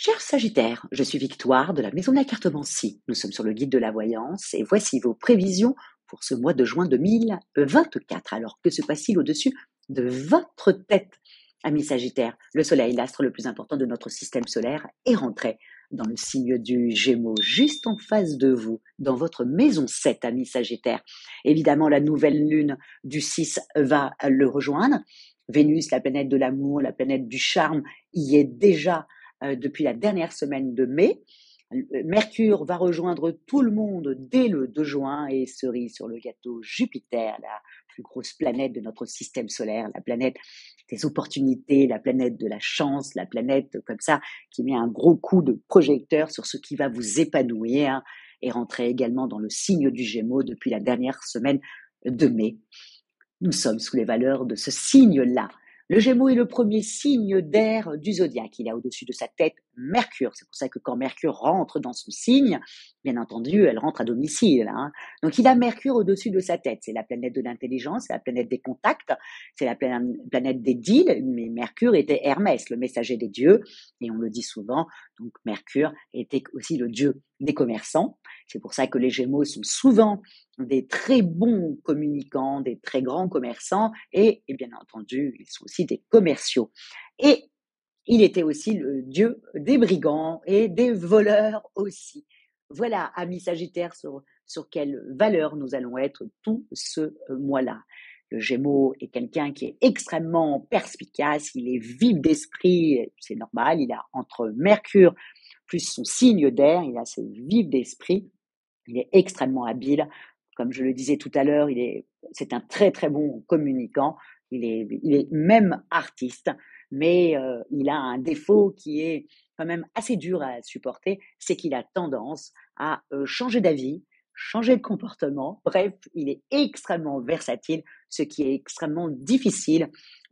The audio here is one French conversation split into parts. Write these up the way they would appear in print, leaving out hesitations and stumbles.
Cher Sagittaire, je suis Victoire de la Maison de la Cartomancie. Nous sommes sur le guide de la voyance et voici vos prévisions pour ce mois de juin 2024. Alors, que se passe-t-il au-dessus de votre tête, ami Sagittaire? Le Soleil, l'astre le plus important de notre système solaire, est rentré dans le signe du Gémeaux, juste en face de vous, dans votre maison 7, ami Sagittaire. Évidemment, la nouvelle lune du 6 va le rejoindre. Vénus, la planète de l'amour, la planète du charme, y est déjà depuis la dernière semaine de mai. Mercure va rejoindre tout le monde dès le 2 juin et cerise sur le gâteau, Jupiter, la plus grosse planète de notre système solaire, la planète des opportunités, la planète de la chance, la planète comme ça qui met un gros coup de projecteur sur ce qui va vous épanouir, hein, est rentrée également dans le signe du Gémeaux depuis la dernière semaine de mai. Nous sommes sous les valeurs de ce signe-là. Le Gémeaux est le premier signe d'air du zodiaque. Il a au-dessus de sa tête Mercure. C'est pour ça que quand Mercure rentre dans son signe, bien entendu, elle rentre à domicile, hein. Donc il a Mercure au-dessus de sa tête. C'est la planète de l'intelligence, c'est la planète des contacts, c'est la planète des deals. Mais Mercure était Hermès, le messager des dieux. Et on le dit souvent, donc Mercure était aussi le dieu des commerçants. C'est pour ça que les Gémeaux sont souvent des très bons communicants, des très grands commerçants et bien entendu, ils sont aussi des commerciaux. Et il était aussi le dieu des brigands et des voleurs aussi. Voilà, amis Sagittaires, sur quelle valeur nous allons être tout ce mois-là. Le Gémeaux est quelqu'un qui est extrêmement perspicace, il est vif d'esprit, c'est normal, il a entre Mercure plus son signe d'air, il a assez vif d'esprit, il est extrêmement habile. Comme je le disais tout à l'heure, c'est un très très bon communicant. Il est même artiste, mais il a un défaut qui est quand même assez dur à supporter, c'est qu'il a tendance à changer d'avis, changer de comportement. Bref, il est extrêmement versatile, ce qui est extrêmement difficile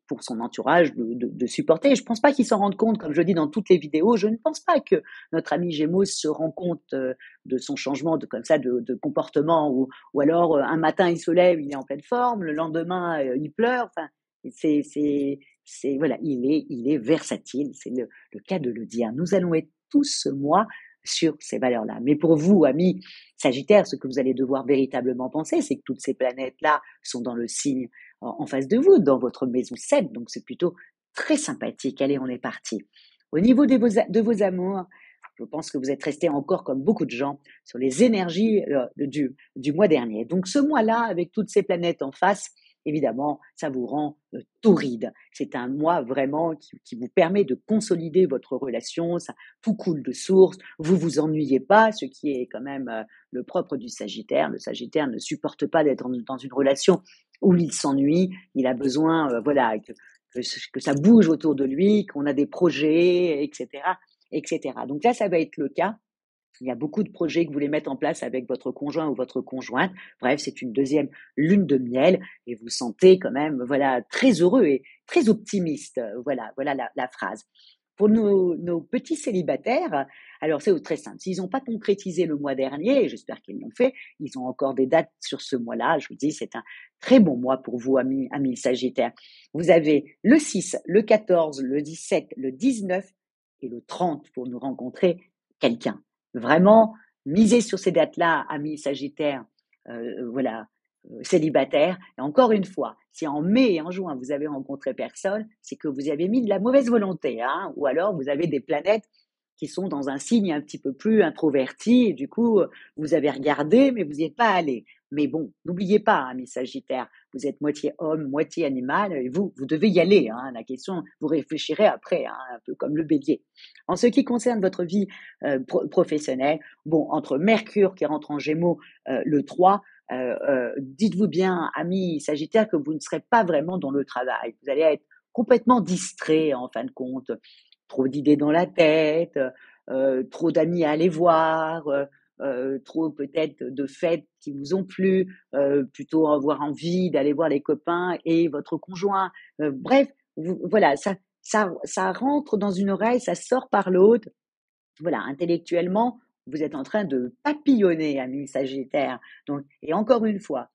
pour son entourage de supporter. Je ne pense pas qu'il s'en rende compte, comme je dis dans toutes les vidéos. Je ne pense pas que notre ami Gémeaux se rend compte de son changement comme ça de comportement, ou alors un matin il se lève, il est en pleine forme, le lendemain il pleure. Enfin, voilà, il est versatile, c'est le cas de le dire. Nous allons être tous ce mois sur ces valeurs-là. Mais pour vous, amis Sagittaires, ce que vous allez devoir véritablement penser, c'est que toutes ces planètes-là sont dans le signe en face de vous, dans votre maison 7, donc c'est plutôt très sympathique. Allez, on est parti. Au niveau de vos amours, je pense que vous êtes restés encore, comme beaucoup de gens, sur les énergies du mois dernier. Donc ce mois-là, avec toutes ces planètes en face, évidemment, ça vous rend torride. C'est un mois vraiment qui vous permet de consolider votre relation, ça, tout coule de source, vous vous ennuyez pas, ce qui est quand même le propre du Sagittaire. Le Sagittaire ne supporte pas d'être dans une relation où il s'ennuie, il a besoin voilà, que ça bouge autour de lui, qu'on a des projets, etc., etc. Donc là, ça va être le cas. Il y a beaucoup de projets que vous voulez mettre en place avec votre conjoint ou votre conjointe. Bref, c'est une deuxième lune de miel et vous sentez quand même, voilà, très heureux et très optimiste. Voilà la phrase. Pour nos petits célibataires, alors c'est très simple. S'ils n'ont pas concrétisé le mois dernier, et j'espère qu'ils l'ont fait, ils ont encore des dates sur ce mois-là. Je vous dis, c'est un très bon mois pour vous, amis Sagittaires. Vous avez le 6, le 14, le 17, le 19 et le 30 pour nous rencontrer quelqu'un. Vraiment, misez sur ces dates-là, amis Sagittaires, voilà, célibataires. Et encore une fois, si en mai et en juin, vous avez rencontré personne, c'est que vous avez mis de la mauvaise volonté, hein, ou alors vous avez des planètes qui sont dans un signe un petit peu plus introverti, et du coup, vous avez regardé, mais vous n'y êtes pas allé. Mais bon, n'oubliez pas, amis Sagittaires, vous êtes moitié homme, moitié animal, et vous devez y aller, hein. La question, vous réfléchirez après, hein, un peu comme le bélier. En ce qui concerne votre vie professionnelle, bon, entre Mercure qui rentre en Gémeaux le 3, dites-vous bien, amis Sagittaires, que vous ne serez pas vraiment dans le travail. Vous allez être complètement distrait en fin de compte. Trop d'idées dans la tête, trop d'amis à aller voir, trop peut-être de fêtes qui vous ont plu, plutôt avoir envie d'aller voir les copains et votre conjoint. Bref, voilà, ça rentre dans une oreille, ça sort par l'autre. Voilà, intellectuellement, vous êtes en train de papillonner, amis Sagittaires. Donc, et encore une fois,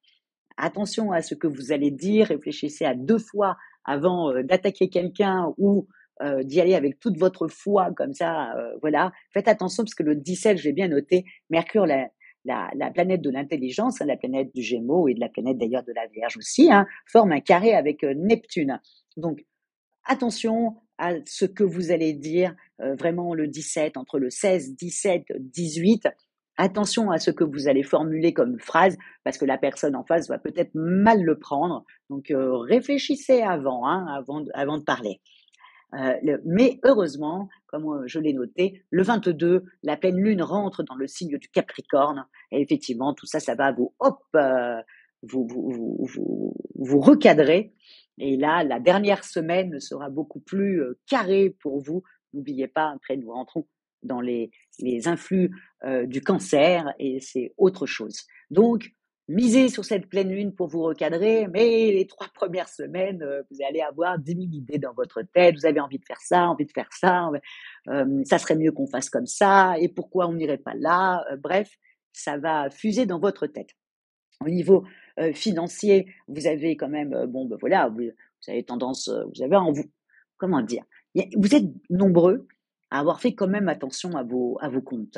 attention à ce que vous allez dire, réfléchissez à 2 fois avant d'attaquer quelqu'un ou d'y aller avec toute votre foi comme ça, voilà. Faites attention parce que le 17, j'ai bien noté, Mercure, la planète de l'intelligence, hein, la planète du Gémeaux et de la planète d'ailleurs de la Vierge aussi, hein, forme un carré avec Neptune. Donc, attention à ce que vous allez dire vraiment le 17, entre le 16, 17, 18. Attention à ce que vous allez formuler comme phrase, parce que la personne en face va peut-être mal le prendre. Donc, réfléchissez avant, hein, avant de parler. Mais heureusement, comme je l'ai noté, le 22, la pleine lune rentre dans le signe du Capricorne. Et effectivement, tout ça, ça va vous recadrer. Et là, la dernière semaine sera beaucoup plus carrée pour vous. N'oubliez pas, après, nous rentrons dans les influx du cancer et c'est autre chose. Donc, misez sur cette pleine lune pour vous recadrer, mais les 3 premières semaines, vous allez avoir 10 000 idées dans votre tête. Vous avez envie de faire ça, ça serait mieux qu'on fasse comme ça, et pourquoi on n'irait pas là? Bref, ça va fuser dans votre tête. Au niveau financier, vous avez quand même, voilà, vous avez tendance, vous avez comment dire? Vous êtes nombreux à avoir fait quand même attention à vos comptes,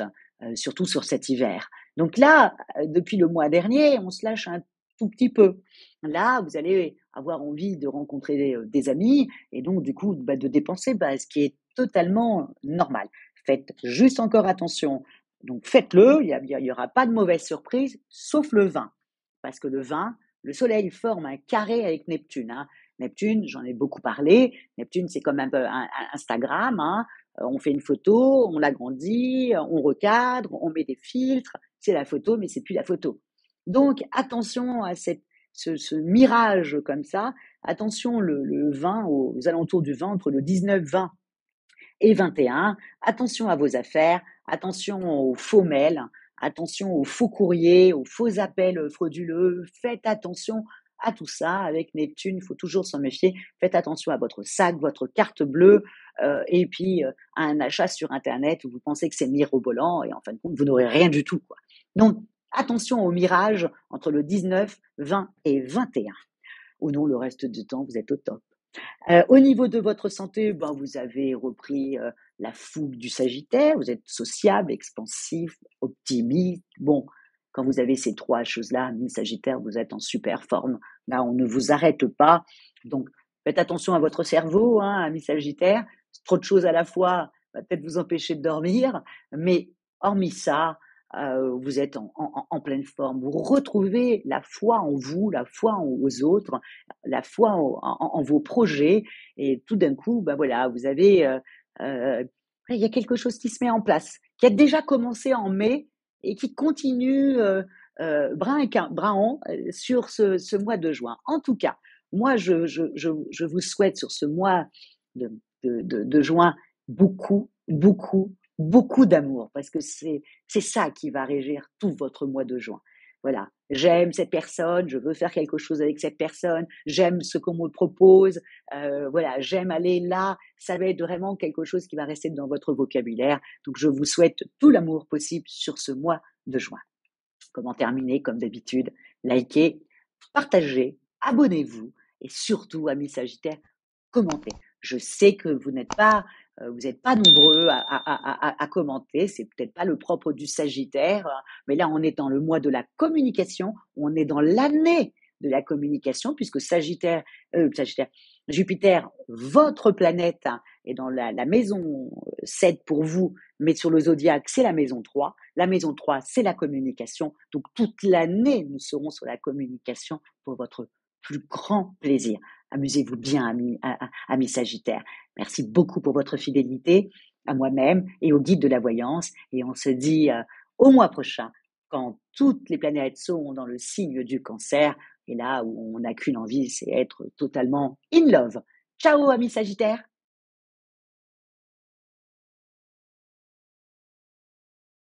surtout sur cet hiver. Donc là, depuis le mois dernier, on se lâche un tout petit peu. Là, vous allez avoir envie de rencontrer des amis et donc du coup, de dépenser, ce qui est totalement normal. Faites juste encore attention. Donc faites-le, il y aura pas de mauvaise surprise, sauf le vin. Parce que le vin, le soleil forme un carré avec Neptune, hein. Neptune, j'en ai beaucoup parlé. Neptune, c'est comme un peu Instagram, hein. On fait une photo, on l'agrandit, on recadre, on met des filtres. C'est la photo, mais c'est plus la photo. Donc, attention à ce mirage comme ça. Attention, le 20, aux alentours du 20, entre le 19, 20 et 21. Attention à vos affaires, attention aux faux mails, attention aux faux courriers, aux faux appels frauduleux. Faites attention à tout ça. Avec Neptune, il faut toujours s'en méfier. Faites attention à votre sac, votre carte bleue, et puis à un achat sur Internet où vous pensez que c'est mirobolant et en fin de compte, vous n'aurez rien du tout, quoi. Donc, attention au mirage entre le 19, 20 et 21. Ou non, le reste du temps, vous êtes au top. Au niveau de votre santé, vous avez repris la fougue du Sagittaire, vous êtes sociable, expansif, optimiste. Bon, quand vous avez ces 3 choses-là, mi-Sagittaire, vous êtes en super forme. Là, on ne vous arrête pas. Donc, faites attention à votre cerveau, hein, mi-Sagittaire. Trop de choses à la fois va peut-être vous empêcher de dormir, mais hormis ça, vous êtes en pleine forme. Vous retrouvez la foi en vous, la foi aux autres, la foi en vos projets, et tout d'un coup, voilà, vous avez, il y a quelque chose qui se met en place, qui a déjà commencé en mai et qui continue brin sur ce mois de juin. En tout cas, moi, je vous souhaite sur ce mois de, de juin beaucoup, beaucoup, beaucoup d'amour, parce que c'est ça qui va régir tout votre mois de juin. Voilà, j'aime cette personne, je veux faire quelque chose avec cette personne, j'aime ce qu'on me propose, voilà, j'aime aller là. Ça va être vraiment quelque chose qui va rester dans votre vocabulaire. Donc, je vous souhaite tout l'amour possible sur ce mois de juin. Comment terminer, comme d'habitude, likez, partagez, abonnez-vous et surtout, amis Sagittaires, commentez. Je sais que vous n'êtes pas nombreux à commenter, c'est peut-être pas le propre du Sagittaire, mais là on est dans le mois de la communication, on est dans l'année de la communication, puisque Sagittaire, Jupiter, votre planète, hein, est dans la maison 7 pour vous, mais sur le zodiaque, c'est la maison 3. La maison 3, c'est la communication. Donc toute l'année, nous serons sur la communication pour votre plus grand plaisir. Amusez-vous bien, amis Sagittaires. Merci beaucoup pour votre fidélité à moi-même et au guide de la voyance. Et on se dit au mois prochain, quand toutes les planètes sont dans le signe du Cancer. Et là où on n'a qu'une envie, c'est être totalement in love. Ciao, amis Sagittaires!